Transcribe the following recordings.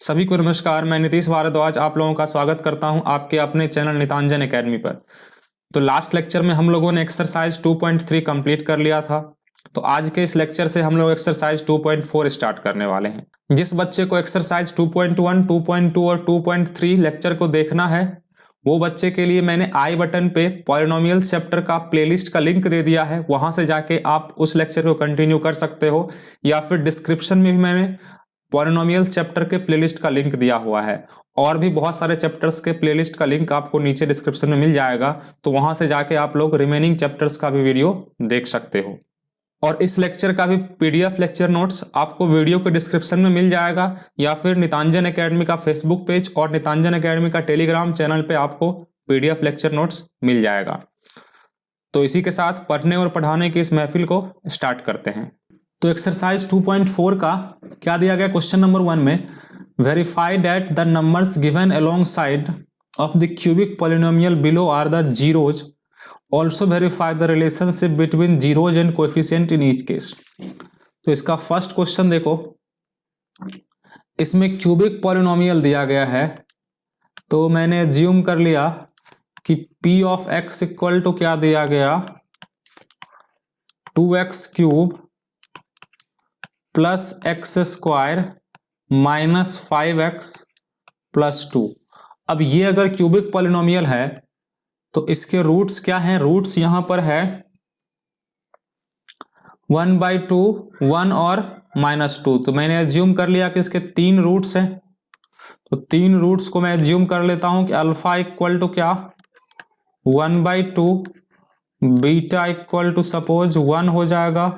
सभी को नमस्कार। मैं नीतीश भारद्वाज आप लोगों का स्वागत करता हूं आपके अपने चैनल नितांजन एकेडमी पर। तो लास्ट लेक्चर में हम लोगों ने एक्सरसाइज 2.3 कंप्लीट कर लिया था। तो आज के इस लेक्चर से हम लोग एक्सरसाइज 2.4 स्टार्ट करने वाले हैं। जिस बच्चे को एक्सरसाइज 2.1, 2.2 और 2.3 लेक्चर को देखना है वो बच्चे के लिए मैंने आई बटन पे पॉलिनोमियल चैप्टर का प्लेलिस्ट का लिंक दे दिया है। वहां से जाके आप उस लेक्चर को कंटिन्यू कर सकते हो, या फिर डिस्क्रिप्शन में भी मैंने पॉलिनोमियल्स चैप्टर के प्लेलिस्ट का लिंक दिया हुआ है। और भी बहुत सारे चैप्टर्स के प्लेलिस्ट का लिंक आपको नीचे डिस्क्रिप्शन में मिल जाएगा। तो वहां से जाके आप लोग रिमेनिंग चैप्टर्स का भी वीडियो देख सकते हो। और इस लेक्चर का भी पीडीएफ लेक्चर नोट्स आपको वीडियो के डिस्क्रिप्शन में मिल जाएगा, या फिर नितांजन एकेडमी का फेसबुक पेज और नितांजन एकेडमी का टेलीग्राम चैनल पे आपको पीडीएफ लेक्चर नोट्स मिल जाएगा। तो इसी के साथ पढ़ने और पढ़ाने की इस महफिल को स्टार्ट करते हैं। तो एक्सरसाइज 2.4 का क्या दिया गया क्वेश्चन नंबर 1 में, verify that the numbers given alongside of the cubic polynomial below are the zeros, also verify the relationship between zeros and coefficient in each case. तो इसका फर्स्ट क्वेश्चन देखो, इसमें cubic polynomial दिया गया है। तो मैंने एज्यूम कर लिया कि p of x equal to क्या दिया गया, 2x cube plus x square minus 5x plus 2। अब ये अगर क्यूबिक पॉलिनोमियल है तो इसके रूट्स क्या हैं? रूट्स यहां पर है 1/2, 1 और -2। तो मैंने एज्यूम कर लिया कि इसके 3 रूट्स हैं। तो 3 रूट्स को मैं एज्यूम कर लेता हूं कि अल्फा इक्वल टू क्या, 1/2, बीटा इक्वल टू सपोज 1 हो जाएगा,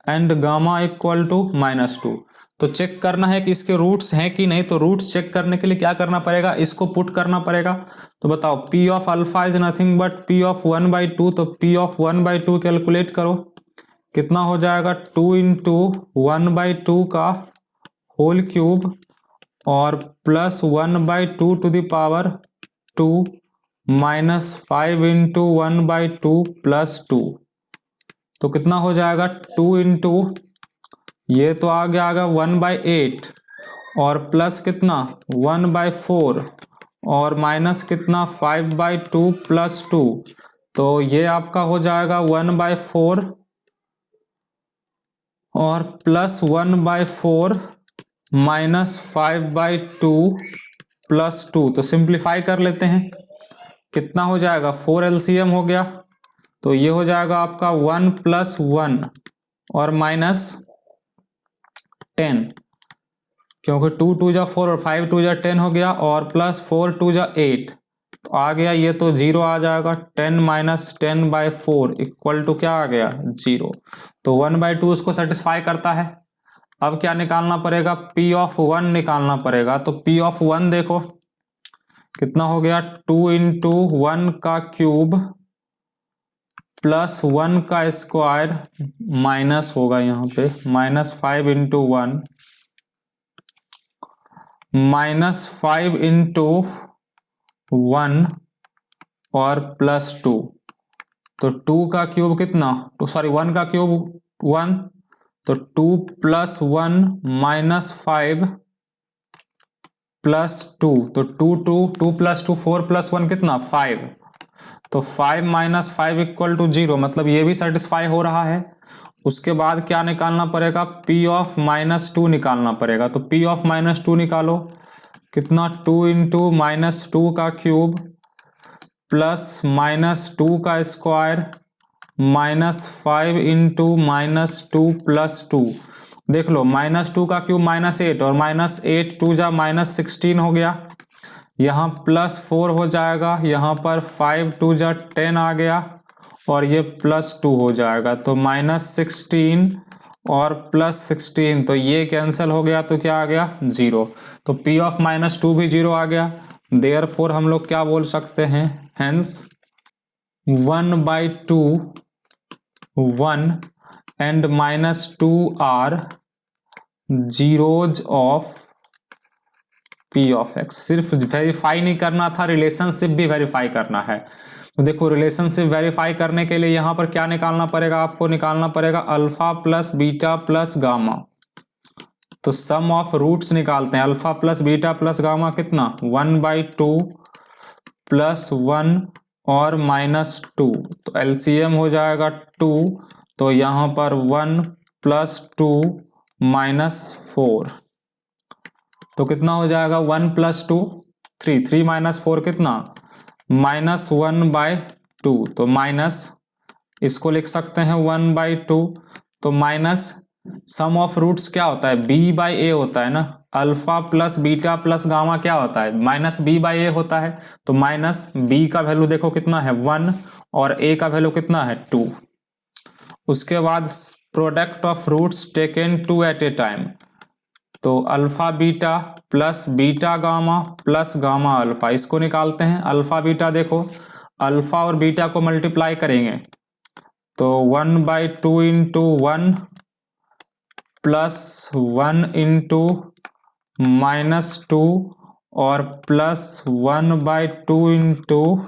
एंड गामा इक्वल टू -2। तो चेक करना है कि इसके रूट्स हैं कि नहीं। तो रूट्स चेक करने के लिए क्या करना पड़ेगा, इसको पुट करना पड़ेगा। तो बताओ p of alpha is nothing but p of 1/2। तो p ऑफ 1/2 कैलकुलेट करो, कितना हो जाएगा, 2 इंटू 1/2 का होल क्यूब और plus 1/2 to the power 2 minus 5 into 1/2 plus 2। तो कितना हो जाएगा, 2 इंटू ये तो आ गया 1/8 और प्लस कितना 1/4 और माइनस कितना 5/2 प्लस 2। तो ये आपका हो जाएगा 1/4 और प्लस 1/4 माइनस 5/2 प्लस 2। तो सिंप्लीफाई कर लेते हैं, कितना हो जाएगा, 4 एलसीएम हो गया। तो ये हो जाएगा आपका 1 + 1 और -10, क्योंकि 2 2 जा 4 और 5 2 जा 10 हो गया, और प्लस 4 2 जा 8 तो आ गया, ये तो 0 आ जाएगा। 10 - 10/4 इक्वल टू क्या आ गया, 0। तो 1/2 उसको सेटिस्फाई करता है। अब क्या निकालना पड़ेगा, p ऑफ 1 निकालना पड़ेगा। तो p ऑफ 1 देखो कितना हो गया, 2 इंटू 1 का क्यूब प्लस 1 का स्क्वायर माइनस होगा यहाँ पे -5 इंटू 1 माइनस 5 इंटू 1 और प्लस 2। तो 2 का क्यूब कितना, तो सॉरी 1 का क्यूब 1, तो 2 + 1 -5 प्लस 2। तो 2 + 2 4 + 1 कितना 5। तो 5 - 5 इक्वल टू 0, मतलब ये भी सेटिस्फाई हो रहा है। उसके बाद क्या निकालना पड़ेगा, p ऑफ -2 निकालना पड़ेगा। तो p ऑफ -2 निकालो, कितना 2 इंटू -2 का क्यूब प्लस -2 का स्क्वायर माइनस 5 इंटू -2 प्लस 2। देख लो, -2 का क्यूब -8 और -8 2 जा -16 हो गया। यहाँ +4 हो जाएगा, यहाँ पर 5 2 जा 10 आ गया, और ये +2 हो जाएगा। तो -16 और +16, तो ये कैंसिल हो गया, तो क्या आ गया, 0। तो p ऑफ -2 भी 0 आ गया। देयरफॉर हम लोग क्या बोल सकते हैं, hence 1/2 1 and -2 are zeros of p of x। सिर्फ वेरीफाई नहीं करना था, रिलेशनशिप भी वेरीफाई करना है। तो देखो, रिलेशनशिप वेरीफाई करने के लिए यहाँ पर क्या निकालना पड़ेगा, आपको निकालना पड़ेगा alpha plus beta plus gamma. तो सम ऑफ रूट्स निकालते हैं, alpha plus beta plus gamma कितना 1/2 प्लस 1 और -2, तो एलसीएम हो जाएगा 2, तो यहां पर 1 + 2 - 4, तो कितना हो जाएगा 1 + 2 3, 3 - 4 कितना -1/2, तो माइनस इसको लिख सकते हैं 1/2, तो माइनस सम ऑफ रूट्स क्या होता है b/a होता है ना, alpha plus beta plus gamma क्या होता है -b/a होता है, तो माइनस b का वैल्यू देखो कितना है 1 और a का वैल्यू कितना है 2। उसके बाद product of roots taken 2 at a time, तो alpha beta plus beta gamma plus gamma alpha, इसको निकालते हैं। अल्फा बीटा देखो, अल्फा और बीटा को मल्टीप्लाई करेंगे तो 1/2 इंटू 1 प्लस 1 इंटू -2 और प्लस 1/2 इंटू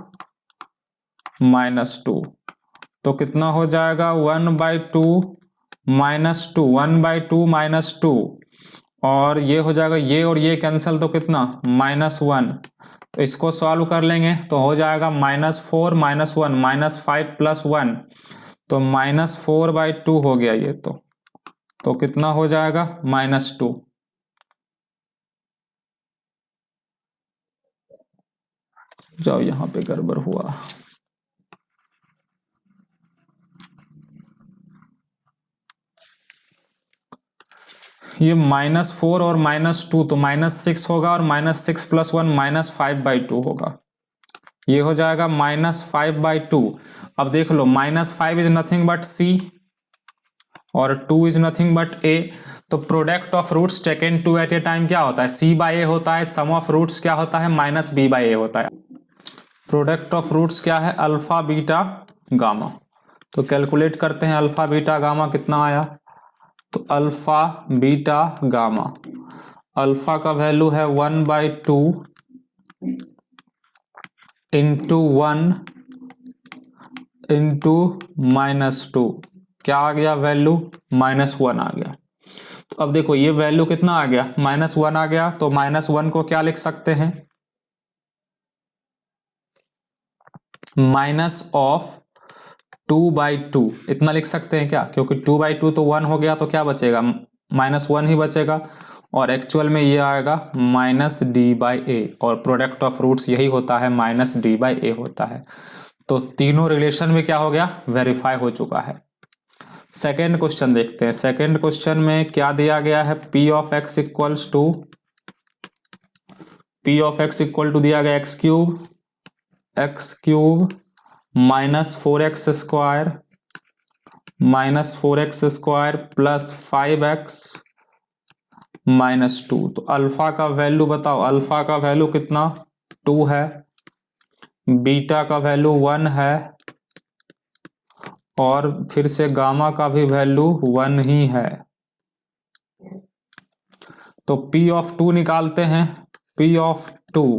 -2, तो कितना हो जाएगा 1/2 -2, 1/2 -2, और ये हो जाएगा ये और ये कैंसिल, तो कितना -1, तो इसको सॉल्व कर लेंगे तो हो जाएगा -4 -1 -5 + 1, तो -4/2 हो गया ये, तो कितना हो जाएगा -2। जाओ यहां पे गड़बड़ हुआ, ये -4 और -2, तो -6 होगा और -6 + 1 -5/2 होगा, ये हो जाएगा -5/2। अब देख लो -5 इज नथिंग बट c और 2 इज नथिंग बट a, तो product of roots taken 2 at a time क्या होता है c/a होता है, सम ऑफ रूट्स क्या होता है -b/a होता है। प्रोडक्ट ऑफ रूट्स क्या है अल्फा बीटा गामा, तो कैलकुलेट करते हैं अल्फा बीटा गामा कितना आया, तो अल्फा बीटा गामा, अल्फा का वैल्यू है 1/2 इंटू 1 इंटू -2, क्या आ गया वैल्यू -1 आ गया। तो अब देखो ये वैल्यू कितना आ गया -1 आ गया, तो -1 को क्या लिख सकते हैं -2/2, इतना लिख सकते हैं क्या, क्योंकि 2/2 तो 1 हो गया, तो क्या बचेगा -1 ही बचेगा, और एक्चुअल में ये आएगा -d/a, और प्रोडक्ट ऑफ रूट्स यही होता है -d/a होता है। तो तीनों रिलेशन में क्या हो गया वेरीफाई हो चुका है। सेकेंड क्वेश्चन देखते हैं। सेकेंड क्वेश्चन में क्या दिया गया है p of x equals to दिया गया x cube -4x² plus 5x -2, तो अल्फा का वैल्यू बताओ, अल्फा का वैल्यू कितना 2 है, बीटा का वैल्यू 1 है, और फिर से गामा का भी वैल्यू 1 ही है। तो p ऑफ 2 निकालते हैं, p ऑफ 2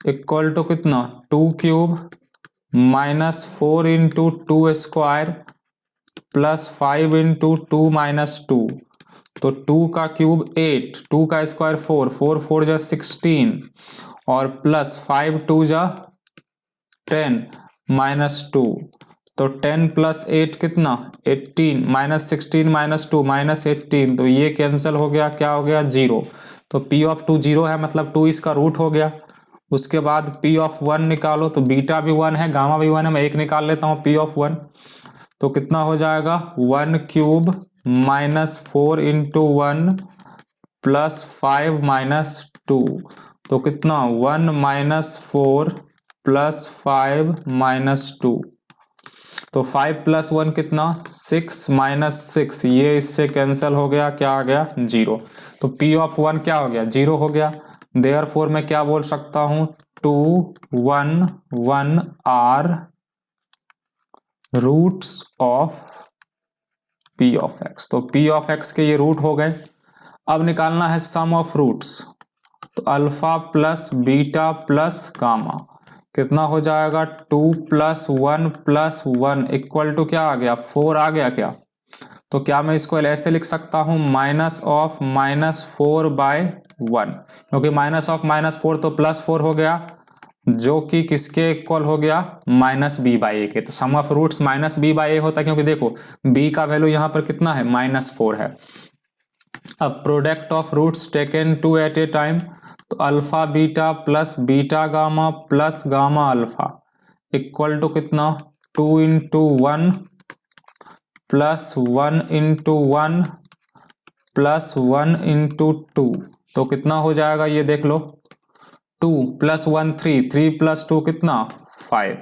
इक्वल टू कितना 2³ -4 इंटू 2² प्लस 5 इंटू 2 -2, तो 2 का क्यूब 8, 2 का स्क्वायर 4, 4 4 जा 16, और प्लस 5 2 जा 10 -2, तो 10 + 8 कितना 18, -16 -2 -18, तो ये कैंसिल हो गया, क्या हो गया 0, तो p ऑफ 2 0 है, मतलब 2 इसका रूट हो गया। उसके बाद p ऑफ 1 निकालो, तो बीटा भी 1 है गामा भी 1 है, मैं एक निकाल लेता हूँ p ऑफ 1, तो कितना हो जाएगा 1³ -4 इंटू 1 प्लस 5 -2, तो कितना 1 -4 प्लस 5 -2, तो 5 + 1 कितना 6 -6, ये इससे कैंसिल हो गया, क्या आ गया 0, तो p ऑफ 1 क्या हो गया 0 हो गया। देयरफॉर मैं क्या बोल सकता हूं 2 1 1 are roots of p of x, तो p ऑफ x के ये रूट हो गए। अब निकालना है सम ऑफ रूट्स, तो alpha plus beta plus gamma कितना हो जाएगा 2 + 1 + 1 इक्वल टू क्या आ गया 4 आ गया क्या, तो क्या मैं इसको ऐसे लिख सकता हूं, माइनस ऑफ -4/1, क्योंकि माइनस ऑफ -4 तो +4 हो गया, जो कि किसके इक्वल हो गया, -b/a के। तो सम ऑफ रूट्स -b/a होता है, क्योंकि देखो b का वैल्यू यहाँ पर कितना है, -4 है। अब product of roots taken two at a time, तो alpha beta plus beta gamma plus gamma alpha equal to कितना, 2 × 1 प्लस 1 × 1 प्लस 1 × 2, तो कितना हो जाएगा ये देख लो, 2 + 1 3, 3 + 2 कितना 5,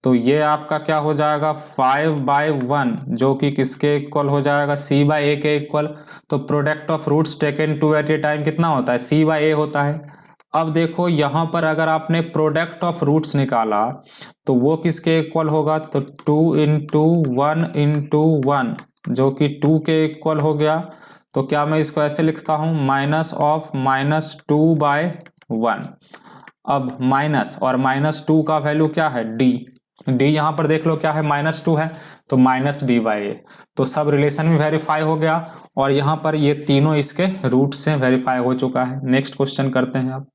तो ये आपका क्या हो जाएगा 5/1, जो कि किसके इक्वल हो जाएगा, c/a के इक्वल। तो product of roots taken two at a time कितना होता है, c/a होता है। अब देखो यहाँ पर अगर आपने प्रोडक्ट ऑफ रूट्स निकाला तो वो किसके इक्वल होगा, तो 2 × 1 × 1, जो कि 2 के इक्वल हो गया। तो क्या मैं इसको ऐसे लिखता हूं, माइनस ऑफ -2/1। अब माइनस और -2 का वैल्यू क्या है, d यहाँ पर देख लो क्या है, -2 है, तो -d/a। तो सब रिलेशन भी वेरीफाई हो गया और यहाँ पर ये तीनों इसके रूट से वेरीफाई हो चुका है। नेक्स्ट क्वेश्चन करते हैं अब।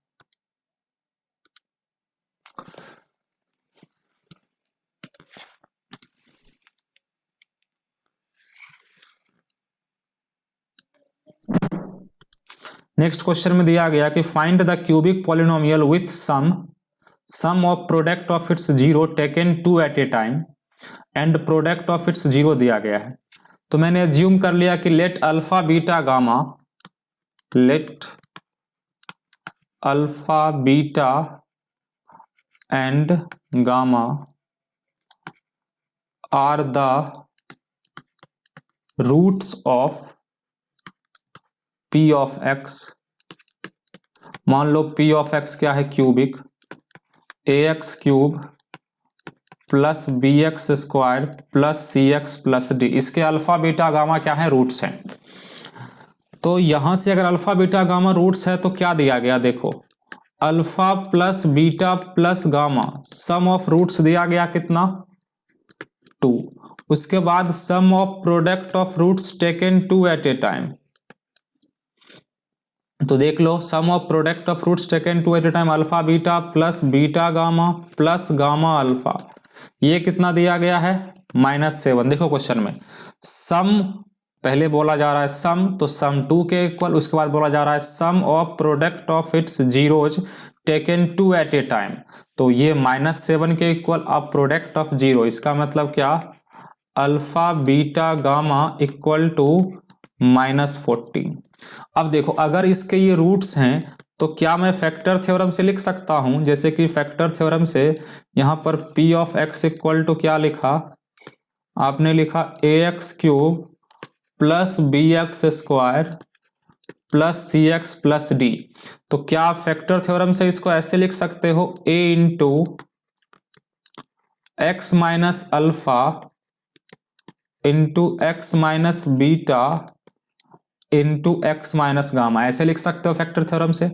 नेक्स्ट क्वेश्चन में दिया गया कि find the cubic polynomial with sum of product of its zero taken two at a time and product of its zero दिया गया है। तो मैंने अज्यूम कर लिया कि let alpha beta and gamma are the roots of P of x। मान लो P ऑफ x क्या है, cubic, ax³ plus bx² plus cx plus d, इसके अल्फा बीटा गामा क्या है, रूट्स हैं। तो यहां से अगर अल्फा बीटा गामा रूट्स है तो क्या दिया गया, देखो alpha plus beta plus gamma, sum of roots दिया गया कितना, 2। उसके बाद sum of product of roots taken two at a time, तो देख लो sum of product of roots taken two at a time alpha beta plus beta gamma plus gamma alpha, ये कितना दिया गया है, -7। देखो क्वेश्चन में सम पहले बोला जा रहा है सम, तो सम 2 के इक्वल, उसके बाद बोला जा रहा है sum of product of its zeros taken two at a time, तो ये -7 के इक्वल। अब प्रोडक्ट ऑफ जीरो, इसका मतलब क्या, alpha beta gamma equal to -14। अब देखो अगर इसके ये रूट्स हैं तो क्या मैं फैक्टर थ्योरम से लिख सकता हूं, जैसे कि फैक्टर थ्योरम से यहां पर P of x equal to क्या लिखा, आपने लिखा ax³ plus bx² plus cx plus d। तो क्या आप फैक्टर थ्योरम से इसको ऐसे लिख सकते हो, a × x minus alpha into x minus beta into x minus gamma, ऐसे लिख सकते हो फैक्टर थ्योरम से।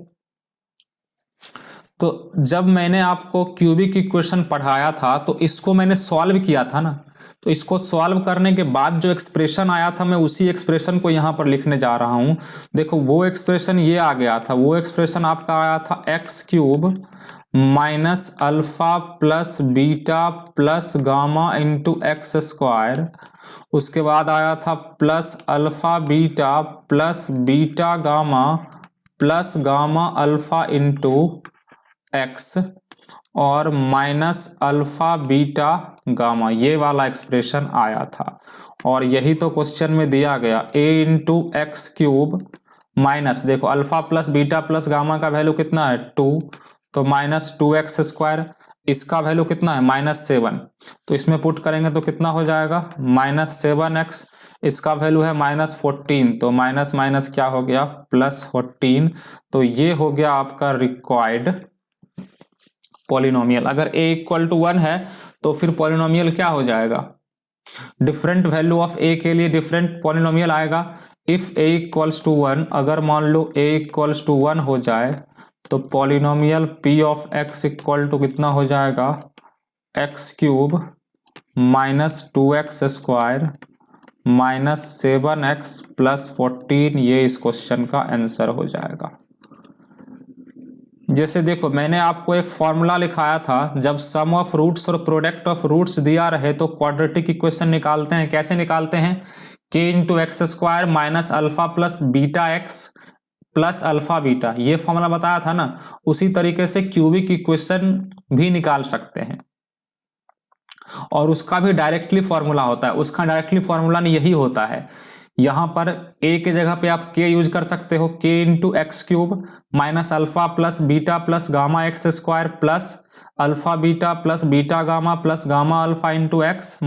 तो जब मैंने आपको क्यूबिक इक्वेशन पढ़ाया था तो इसको मैंने सॉल्व किया था ना, तो इसको सॉल्व करने के बाद जो एक्सप्रेशन आया था मैं उसी एक्सप्रेशन को यहां पर लिखने जा रहा हूं। देखो वो एक्सप्रेशन ये आ गया था, वो एक्सप्रेशन आपका आया था x³ minus alpha plus beta plus gamma into x²। उसके बाद आया था plus alpha beta plus beta gamma plus gamma alpha into x और माइनस अल्फा बीटा गामा, ये वाला एक्सप्रेशन आया था। और यही तो क्वेश्चन में दिया गया, a × x³ माइनस, देखो alpha plus beta plus gamma का वैल्यू कितना है 2, तो -2x², इसका वैल्यू कितना है -7, तो इसमें पुट करेंगे तो कितना हो जाएगा -7x, इसका वैल्यू है -14, तो माइनस माइनस क्या हो गया +14। तो ये हो गया आपका रिक्वायर्ड पॉलिनोमियल। अगर a = 1 है तो फिर पॉलिनोमियल क्या हो जाएगा, डिफरेंट वैल्यू ऑफ a के लिए डिफरेंट पॉलिनोमियल आएगा। इफ a = 1, अगर मान लो a = 1 हो जाए तो polynomial P of x equal to कितना हो जाएगा, x³ माइनस 2x² -7x + 14, ये इस क्वेश्चन का आंसर हो जाएगा। जैसे देखो मैंने आपको एक फॉर्मूला लिखाया था, जब सम ऑफ रूट्स और प्रोडक्ट ऑफ रूट्स दिया रहे तो क्वाड्रेटिक इक्वेशन निकालते हैं। कैसे निकालते हैं? k × x² - alpha + βx + alpha beta, ये फॉर्मूला बताया था ना। उसी तरीके से क्यूबिक इक्वेशन भी निकाल सकते हैं और उसका भी डायरेक्टली फॉर्मूला होता है। उसका डायरेक्टली फॉर्मूला यही होता है। यहां पर a के जगह पे आप k यूज कर सकते हो, k × x³ - alpha + beta + gamma x² + alpha beta + beta gamma + gamma alpha × x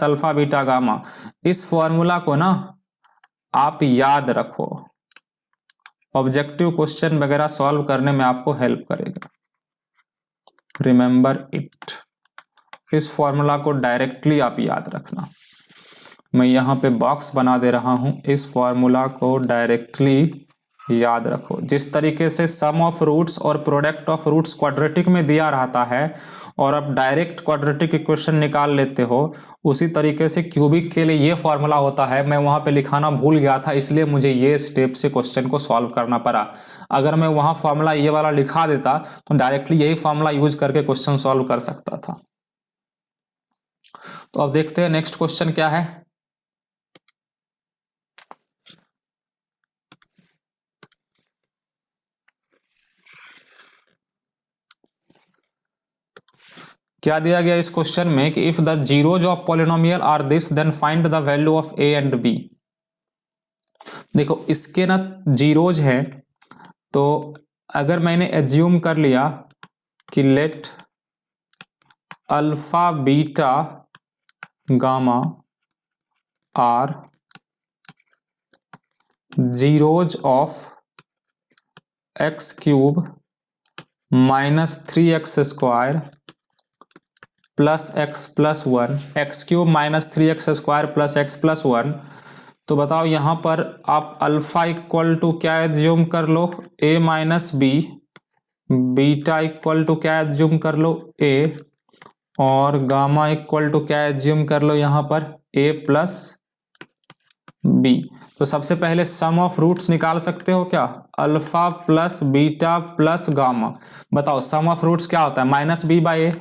- alpha beta gamma. इस फॉर्मूला को ना आप याद रखो, ऑब्जेक्टिव क्वेश्चन वगैरह सॉल्व करने में आपको हेल्प करेगा। रिमेंबर इट, इस फॉर्मूला को डायरेक्टली आप याद रखना। मैं यहाँ पे बॉक्स बना दे रहा हूँ, इस फॉर्मूला को डायरेक्टली याद रखो। जिस तरीके से सम ऑफ रूट्स और प्रोडक्ट ऑफ रूट्स क्वाड्रेटिक में दिया रहता है और आप डायरेक्ट क्वाड्रेटिक इक्वेशन निकाल लेते हो, उसी तरीके से क्यूबिक के लिए ये फॉर्मूला होता है। मैं वहाँ पे लिखाना भूल गया था, इसलिए मुझे ये स्टेप से क्वेश्चन को सॉल्व करना पड़ा। अगर मैं वहाँ फॉर्मूला ये वाला लिखा देता तो डायरेक्टली यही फॉर्मूला यूज करके क्वेश्चन सॉल्व कर सकता था। तो अब देखते हैं नेक्स्ट क्वेश्चन क्या है। क्या दिया गया इस क्वेश्चन में कि if the zeros of polynomial are this then find the value of a and b। देखो इसके ना जीरोज है, तो अगर मैंने एज्यूम कर लिया कि let alpha beta gamma are zeros of x³ - 3x² + x + 1, x³ - 3x² + x + 1। तो बताओ यहाँ पर आप अल्फा इक्वल टू क्या एज्यूम कर लो, a - b, beta equal to क्या एज्यूम कर लो, a, और गामा इक्वल टू क्या एज्यूम कर लो यहाँ पर, a + b। तो सबसे पहले सम ऑफ रूट्स निकाल सकते हो क्या, अल्फा + बीटा + गामा। बताओ सम ऑफ रूट्स क्या होता है, -b/a,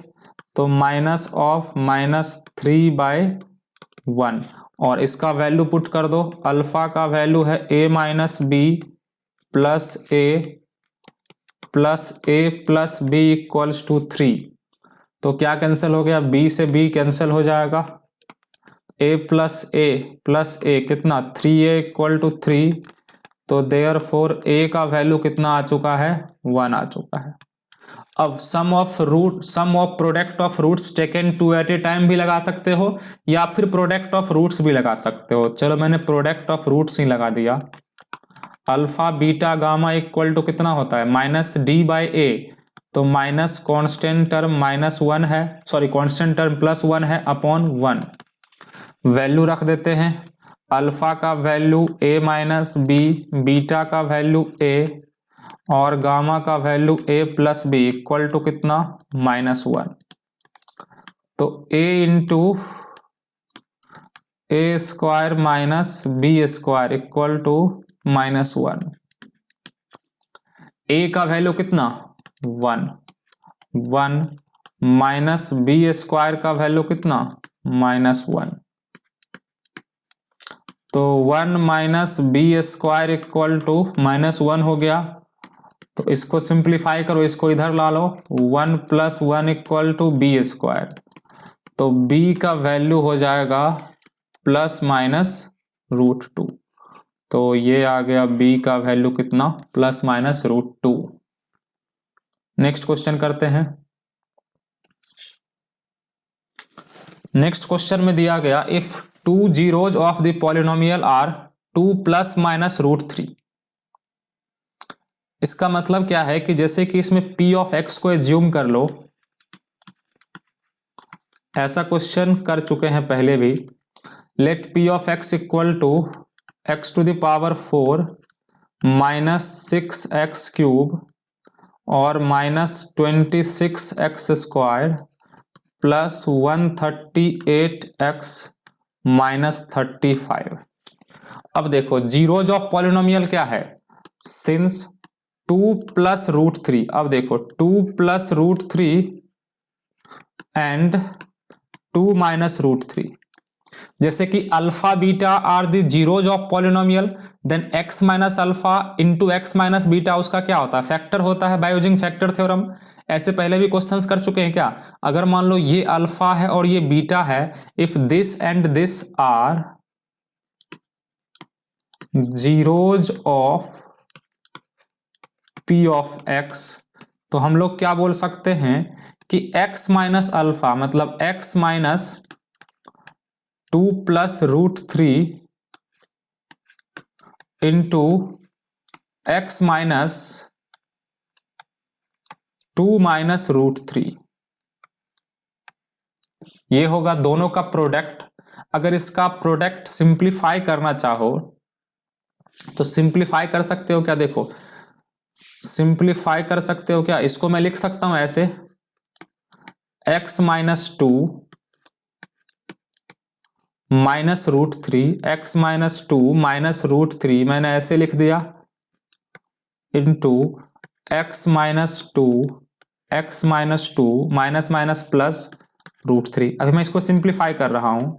तो -3/1, और इसका वैल्यू पुट कर दो। अल्फा का वैल्यू है a - b + a + b = 3। तो क्या कैंसिल हो गया, b से b कैंसिल हो जाएगा, a + a कितना, 3a = 3। तो देयरफॉर a का वैल्यू कितना आ चुका है, 1 आ चुका है। अब sum of product of roots taken 2 at a time भी लगा सकते हो या फिर प्रोडक्ट ऑफ रूट्स भी लगा सकते हो। चलो मैंने प्रोडक्ट ऑफ रूट्स ही लगा दिया। Alpha beta gamma equal to कितना होता है, -d/a, तो माइनस कांस्टेंट टर्म -1 है, सॉरी कांस्टेंट टर्म +1 है अपॉन 1। वैल्यू रख देते हैं, अल्फा का वैल्यू a - b, बीटा का वैल्यू a और गामा का value a + b equal to कितना, -1। तो a × a² - b² equal to -1। a का वैल्यू कितना, 1 माइनस b² का वैल्यू कितना, -1। तो 1 - b² इक्वल टू -1 हो गया। तो इसको सिंप्लीफाई करो, इसको इधर ला लो, 1 + 1 इक्वल टू b²। तो b का वैल्यू हो जाएगा ±√2। तो ये आ गया b का वैल्यू कितना, ±√2। नेक्स्ट क्वेश्चन करते हैं। नेक्स्ट क्वेश्चन में दिया गया if 2 zeros of the polynomial are 2 ± √3। इसका मतलब क्या है कि जैसे कि इसमें p ऑफ x को एज्यूम कर लो, ऐसा क्वेश्चन कर चुके हैं पहले भी। Let p of x equal to x⁴ -6x³ और -26x² + 138x -35। अब देखो जीरोज ऑफ पॉलिनोमियल क्या है, सिंस 2 + √3, अब देखो 2 + √3 एंड 2 - √3, जैसे कि alpha beta are the zeros of polynomial, then x minus alpha into x minus beta उसका क्या होता है, फैक्टर होता है बाय यूजिंग फैक्टर थ्योरम। ऐसे पहले भी क्वेश्चंस कर चुके हैं क्या। अगर मान लो ये अल्फा है और ये बीटा है, if this and this are zeros of p of x, तो हम लोग क्या बोल सकते हैं कि x माइनस अल्फा मतलब x minus 2 + √3 into x minus 2 - √3, ये होगा दोनों का प्रोडक्ट। अगर इसका प्रोडक्ट सिंप्लीफाई करना चाहो तो सिंप्लीफाई कर सकते हो क्या, देखो सिंप्लीफाई कर सकते हो क्या, इसको मैं लिख सकता हूं ऐसे x माइनस 2 -√3, x माइनस 2 -√3 मैंने ऐसे लिख दिया, into x minus 2 x minus 2 minus minus plus √3। अभी मैं इसको सिंप्लीफाई कर रहा हूं,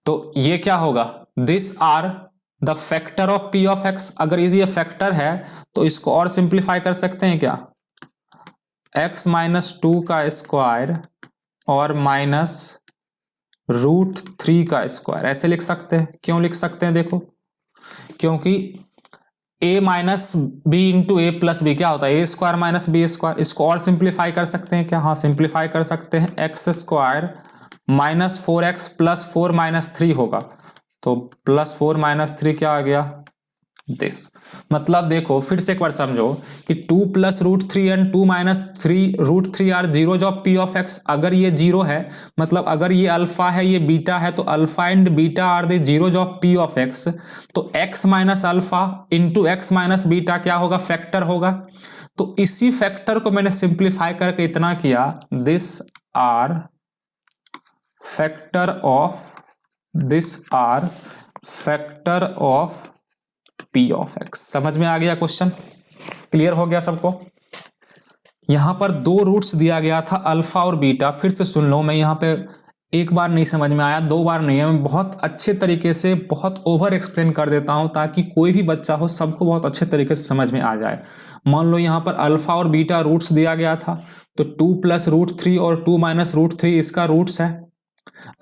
तो ये क्या होगा, this are the factor of p of x। अगर ये फैक्टर है तो इसको और सिंप्लीफाई कर सकते हैं क्या, x माइनस 2 का स्क्वायर और माइनस √3 का स्क्वायर, ऐसे लिख सकते हैं। क्यों लिख सकते हैं, देखो क्योंकि a minus b into a plus b क्या होता है, a square minus b square. इसको और सिंप्लीफाई कर सकते हैं क्या, हाँ सिंप्लीफाई कर सकते हैं, एक्स स्क्वायर -4x + 4 - 3 होगा, तो +4 - 3 क्या आ गया, दिस। मतलब देखो फिर से एक बार समझो कि 2 + √3 and 2 - √3 are zeros of p of x। अगर ये जीरो है मतलब अगर ये अल्फा है ये बीटा है, तो alpha and beta are the zeros of p of x, तो x minus alpha into x minus beta क्या होगा, फैक्टर होगा। तो इसी फैक्टर को मैंने सिंप्लीफाई करके इतना किया, this are factor of p of x। समझ में आ गया क्वेश्चन, क्लियर हो गया सबको। यहां पर दो रूट्स दिया गया था अल्फा और बीटा, फिर से सुन लो, मैं यहां पे एक बार नहीं समझ में आया, दो बार नहीं है, मैं बहुत अच्छे तरीके से बहुत ओवर एक्सप्लेन कर देता हूं ताकि कोई भी बच्चा हो सबको बहुत अच्छे तरीके से समझ में आ जाए। मान लो यहां पर अल्फा और बीटा रूट्स दिया गया था, तो 2 + √3 और 2 - √3 इसका रूट्स है।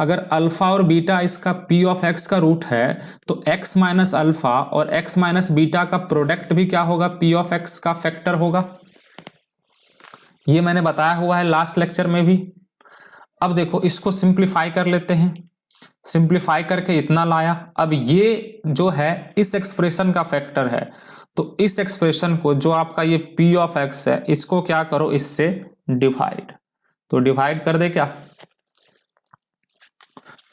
अगर अल्फा और बीटा इसका p ऑफ x का रूट है, तो x माइनस अल्फा और x माइनस बीटा का प्रोडक्ट भी क्या होगा, p ऑफ x का फैक्टर होगा। ये मैंने बताया हुआ है लास्ट लेक्चर में भी। अब देखो इसको सिंप्लीफाई कर लेते हैं, सिंप्लीफाई करके इतना लाया। अब ये जो है इस एक्सप्रेशन का फैक्टर है, तो इस एक्सप्रेशन को जो आपका ये p ऑफ x है इसको क्या करो, इससे डिवाइड। तो डिवाइड कर दे क्या,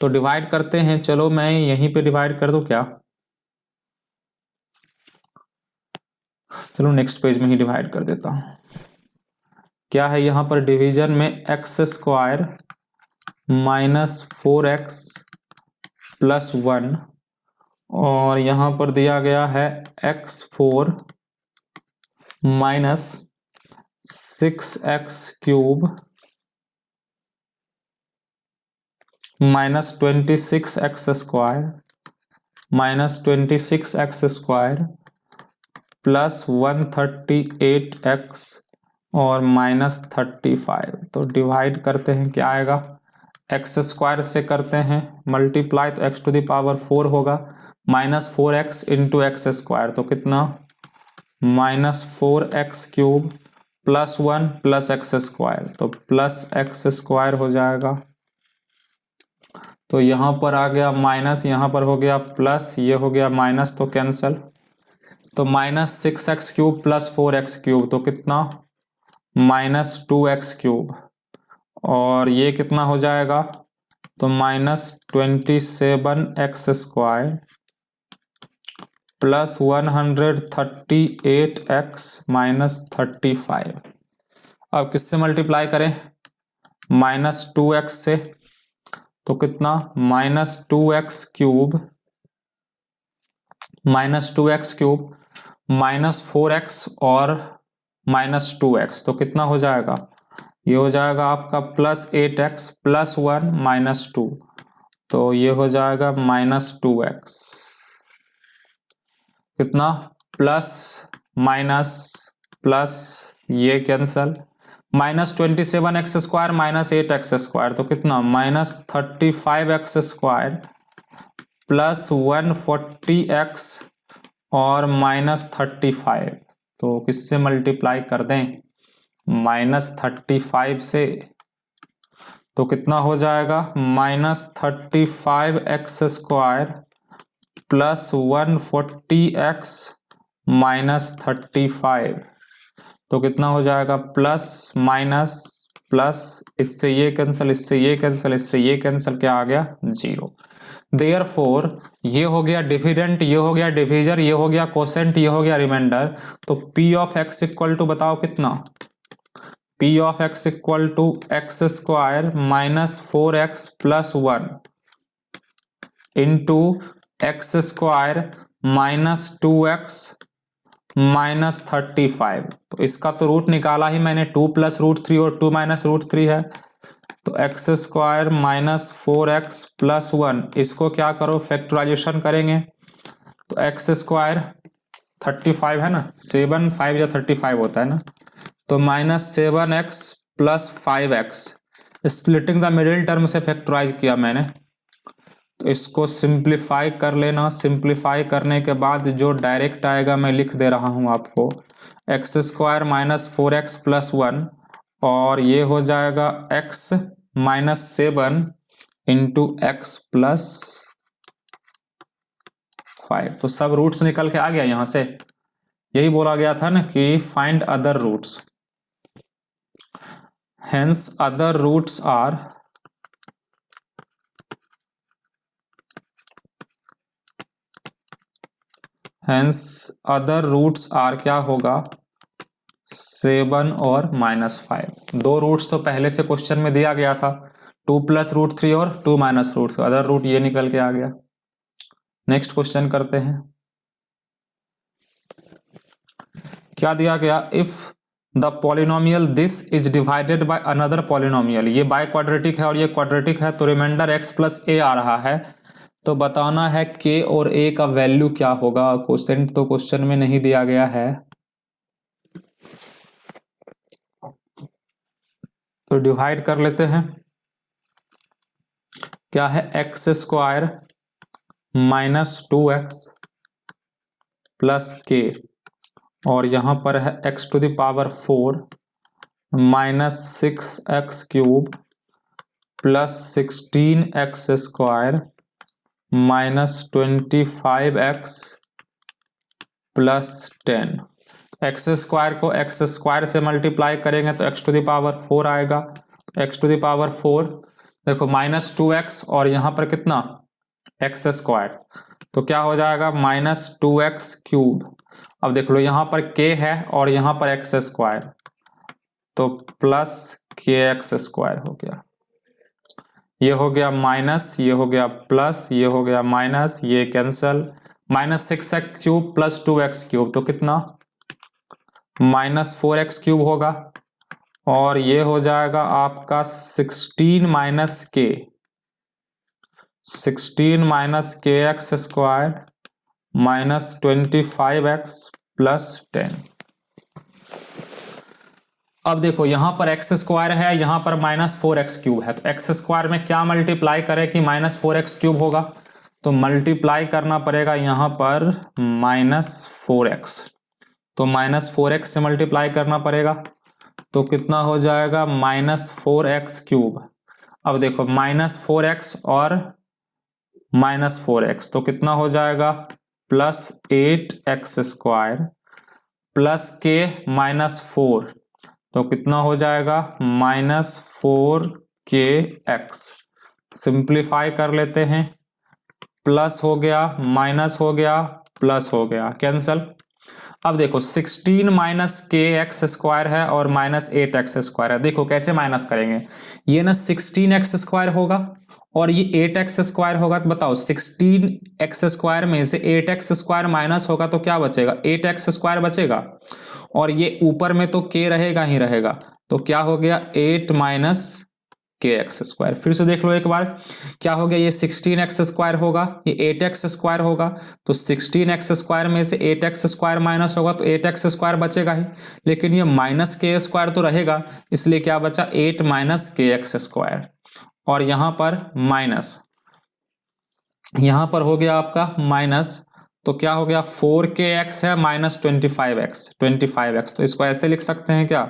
तो डिवाइड करते हैं, चलो मैं यहीं पे डिवाइड कर दूं क्या, चलो नेक्स्ट पेज में ही डिवाइड कर देता हूं। क्या है यहां पर डिवीजन में, x² -4x + 1 और यहां पर दिया गया है x4 -6x³ -26x² -26x² + 138x और -35। तो डिवाइड करते हैं, क्या आएगा, x² से करते हैं मल्टीप्लाई, तो x⁴ होगा, -4x इंटू x², तो कितना -4x³ + 1 + x², तो +x² हो जाएगा। तो यहां पर आ गया माइनस, यहां पर हो गया प्लस, ये हो गया माइनस, तो कैंसल, तो -6x³ + 4x³ तो कितना -2x³ और ये कितना हो जाएगा, तो -27x² + 138x -35। अब किससे मल्टीप्लाई करें, -2x से, तो कितना -2x³ -4x और -2x, तो कितना हो जाएगा, ये हो जाएगा आपका +8x +1 -2, तो ये हो जाएगा -2x, कितना प्लस माइनस प्लस ये कैंसल, -27x² -8x², तो कितना -35x² +140x और -35, तो किससे मल्टीप्लाई कर दें, -35 से, तो कितना हो जाएगा -35x² +140x -35, तो कितना हो जाएगा प्लस माइनस प्लस, इससे ये कैंसिल, इससे ये कैंसिल, इससे ये कैंसिल, क्या आ गया 0। देयरफॉर ये हो गया डिफिडेंट, ये हो गया डिविजर, ये हो गया कोसेंट, ये हो गया रिमाइंडर, तो P of x equal to बताओ कितना, P of x equal to x² -4x +1 into x² -2x -35, तो इसका तो रूट निकाला ही मैंने, 2 + √3 और 2 - √3 है, तो x² -4x +1, इसको क्या करो फैक्टराइजेशन करेंगे, तो x² 35 है ना, 7 5 या 35 होता है ना, तो -7x + 5x, splitting the middle term से फैक्टराइज किया मैंने, तो इसको सिंप्लीफाई कर लेना, सिंप्लीफाई करने के बाद जो डायरेक्ट आएगा मैं लिख दे रहा हूं आपको, x² -4x +1 और ये हो जाएगा x -7 इंटू x +5, तो सब रूट्स निकल के आ गया यहां से, यही बोला गया था ना कि find other roots, hence other roots are क्या होगा 7 और -5, दो रूट्स तो पहले से क्वेश्चन में दिया गया था, 2 + √3 और 2 - √3, अदर रूट ये निकल के आ गया। नेक्स्ट क्वेश्चन करते हैं, क्या दिया गया, if the polynomial this is divided by another polynomial, ये बाय क्वाड्रेटिक है और ये क्वाड्रेटिक है, तो रिमाइंडर x + a आ रहा है, तो बताना है k और a का वैल्यू क्या होगा, क्वेश्चन तो क्वेश्चन में नहीं दिया गया है, तो डिवाइड कर लेते हैं, क्या है x² -2x + k और यहां पर है x⁴ -6x³ +16x² -25x +10, x² को x² से मल्टीप्लाई करेंगे तो x⁴ आएगा, x⁴ देखो -2x और यहां पर कितना x², तो क्या हो जाएगा -2x³, अब देख लो यहाँ पर k है और यहाँ पर x², तो +kx² हो गया, ये हो गया माइनस, ये हो गया प्लस, ये हो गया माइनस, ये कैंसल, -6x³ + 2x³ तो कितना -4x³ होगा, और ये हो जाएगा आपका 16 - k, 16 - kx² -25x +10। अब देखो यहां पर x² है, यहां पर -4x³ है, तो x² में क्या मल्टीप्लाई करें कि -4x³ होगा, तो मल्टीप्लाई करना पड़ेगा यहां पर -4x, तो -4x से मल्टीप्लाई करना पड़ेगा, तो कितना हो जाएगा -4x³, अब देखो -4x और -4x, तो कितना हो जाएगा +8x² + k -4, तो कितना हो जाएगा -4kx, सिंप्लीफाई कर लेते हैं, प्लस हो गया माइनस हो गया प्लस हो गया, कैंसल, अब देखो 16 - kx² है और -8x² है, देखो कैसे माइनस करेंगे, ये ना 16x² होगा और ये 8x स्क्वायर होगा, तो बताओ 16x स्क्वायर में से 8x स्क्वायर माइनस होगा तो क्या बचेगा, 8x स्क्वायर बचेगा, और ये ऊपर में तो k रहेगा ही रहेगा, तो क्या हो गया 8 माइनस के एक्स स्क्वायर। फिर से देख लो एक बार, क्या हो गया, ये 16x स्क्वायर होगा, ये 8x स्क्वायर होगा, तो 16x स्क्वायर में से 8x स्क्वायर माइनस होगा तो 8x स्क्वायर बचेगा ही, लेकिन ये माइनस के स्क्वायर तो रहेगा, इसलिए क्या बचा 8 माइनस के एक्स स्क्वायर, और यहां पर माइनस, यहां पर हो गया आपका माइनस, तो क्या हो गया 4kx है माइनस 25x, तो इसको ऐसे लिख सकते हैं क्या,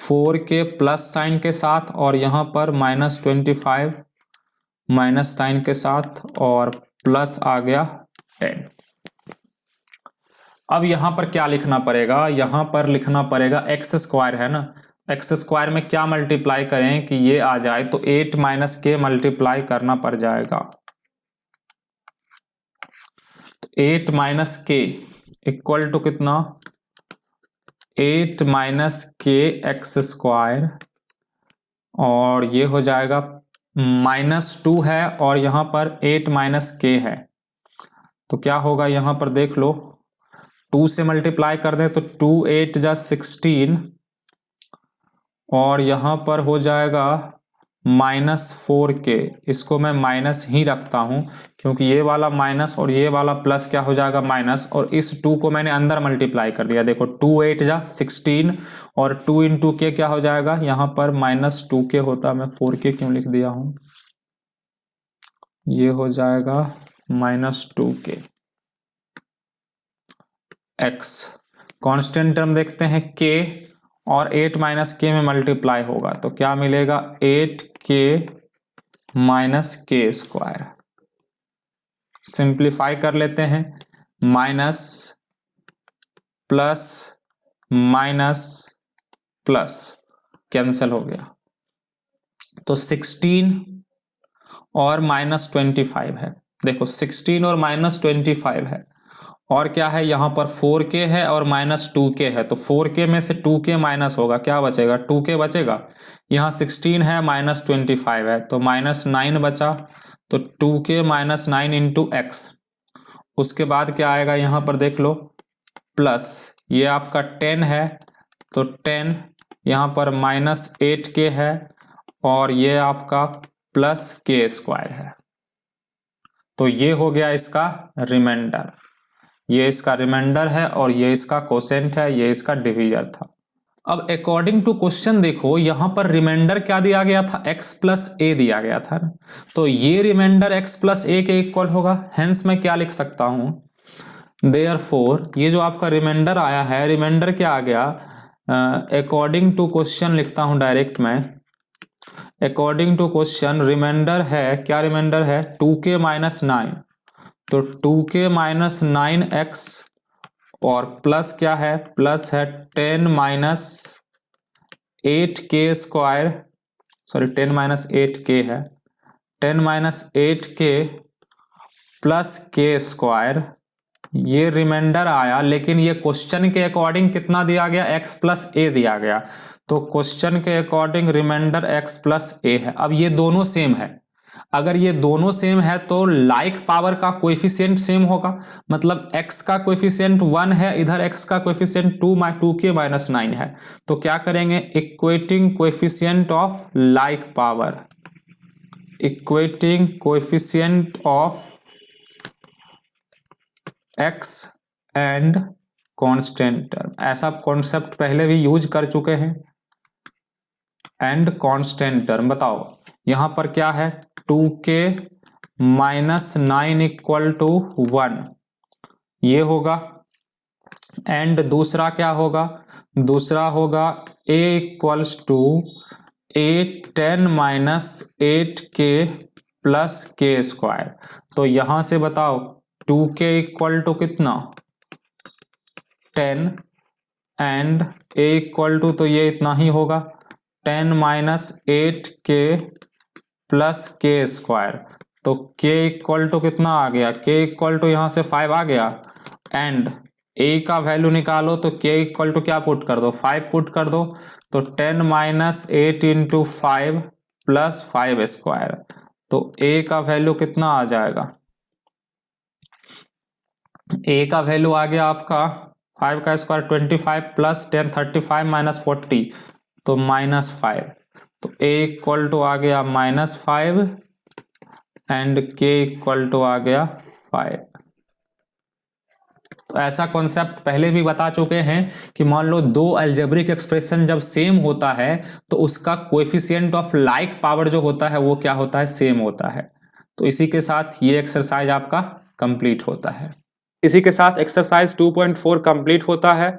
4k प्लस साइन के साथ, और यहां पर माइनस 25 माइनस साइन के साथ, और प्लस आ गया 10। अब यहां पर क्या लिखना पड़ेगा, यहां पर लिखना पड़ेगा एक्स स्क्वायर है ना, एक्स स्क्वायर में क्या मल्टीप्लाई करें कि ये आ जाए, तो 8 माइनस के मल्टीप्लाई करना पड़ जाएगा, 8 माइनस के इक्वल टू कितना, 8 माइनस के एक्स स्क्वायर, और ये हो जाएगा -2 है, और यहां पर 8 माइनस के है, तो क्या होगा यहां पर देख लो, 2 से मल्टीप्लाई कर दें तो 2 8 जा 16, और यहां पर हो जाएगा -4k, इसको मैं माइनस ही रखता हूं क्योंकि ये वाला माइनस और ये वाला प्लस क्या हो जाएगा माइनस, और इस 2 को मैंने अंदर मल्टीप्लाई कर दिया, देखो 2 8 जा 16, और 2 इंटू के क्या हो जाएगा, यहां पर -2k होता, मैं 4k क्यों लिख दिया हूं, ये हो जाएगा -2k x, कांस्टेंट टर्म देखते हैं k, और 8 माइनस के में मल्टीप्लाई होगा तो क्या मिलेगा 8k माइनस के स्क्वायर, सिंप्लीफाई कर लेते हैं, minus plus minus plus cancel हो गया, तो 16 और -25 है, देखो 16 और -25 है, और क्या है यहाँ पर 4k है और -2k है, तो 4k में से 2k माइनस होगा, क्या बचेगा 2k बचेगा, यहाँ 16 है -25 है तो -9 बचा, तो 2k माइनस 9 इंटू एक्स, उसके बाद क्या आएगा यहाँ पर देख लो, प्लस ये आपका 10 है, तो 10 यहाँ पर -8k है, और ये आपका प्लस के स्क्वायर है, तो ये हो गया इसका रिमाइंडर, ये इसका रिमाइंडर है, और ये इसका कोसेंट है, ये इसका डिवीजर था। अब अकॉर्डिंग टू क्वेश्चन देखो यहां पर रिमाइंडर क्या दिया गया था, x प्लस ए दिया गया था, तो ये रिमाइंडर x प्लस ए के इक्वल होगा, हेंस मैं क्या लिख सकता हूं, देयरफॉर ये जो आपका रिमाइंडर आया है, रिमाइंडर क्या आ गया, अकॉर्डिंग टू क्वेश्चन लिखता हूं डायरेक्ट मैं, अकॉर्डिंग टू क्वेश्चन रिमाइंडर है, क्या रिमाइंडर है 2k माइनस 9, तो 2k माइनस 9x, और प्लस क्या है, प्लस है 10 minus 8k square, sorry 10 minus 8k है, 10 minus 8k plus k square, ये रिमाइंडर आया, लेकिन ये क्वेश्चन के अकॉर्डिंग कितना दिया गया, x प्लस ए दिया गया, तो क्वेश्चन के अकॉर्डिंग रिमाइंडर x प्लस ए है। अब ये दोनों सेम है, अगर ये दोनों सेम है तो लाइक पावर का कोएफिशिएंट सेम होगा, मतलब x का कोएफिशिएंट 1 है, इधर x का कोएफिशिएंट 2k माइनस 9 है, तो क्या करेंगे equating coefficient of like power, equating coefficient of x and constant term, ऐसा कॉन्सेप्ट पहले भी यूज कर चुके हैं, एंड कांस्टेंट टर्म, बताओ यहां पर क्या है 2k माइनस 9 इक्वल टू 1, ये होगा, एंड दूसरा क्या होगा, दूसरा होगा a equals to 10 minus 8k plus k square, तो यहां से बताओ 2k इक्वल टू कितना 10, एंड a इक्वल टू तो ये इतना ही होगा 10 minus 8k plus k square, तो k इक्वल टू कितना आ गया, k इक्वल टू यहां से 5 आ गया, एंड a का वैल्यू निकालो तो k इक्वल टू क्या पुट कर दो 5 पुट कर दो, तो 10 माइनस 8 इंटू 5 प्लस 5 स्क्वायर, तो a का वैल्यू कितना आ जाएगा, a का वैल्यू आ गया आपका 5 का स्क्वायर 25 प्लस 10 35 माइनस 40 तो -5। तो a इक्वल टू आ गया -5 एंड k इक्वल टू आ गया 5। तो ऐसा कॉन्सेप्ट पहले भी बता चुके हैं कि मान लो दो अलजेब्रिक एक्सप्रेशन जब सेम होता है तो उसका कोएफिशिएंट ऑफ लाइक पावर जो होता है वो क्या होता है, सेम होता है। तो इसी के साथ ये एक्सरसाइज आपका कंप्लीट होता है। इसी के साथ एक्सरसाइज 2.4 कंप्लीट होता है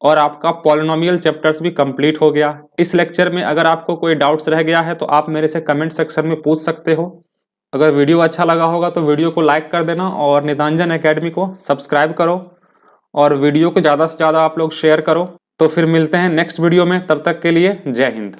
और आपका पॉलिनोमियल चैप्टर्स भी कंप्लीट हो गया। इस लेक्चर में अगर आपको कोई डाउट्स रह गया है तो आप मेरे से कमेंट सेक्शन में पूछ सकते हो। अगर वीडियो अच्छा लगा होगा तो वीडियो को लाइक कर देना और नितांजन एकेडमी को सब्सक्राइब करो और वीडियो को ज़्यादा से ज़्यादा आप लोग शेयर करो। तो फिर मिलते हैं नेक्स्ट वीडियो में, तब तक के लिए जय हिंद।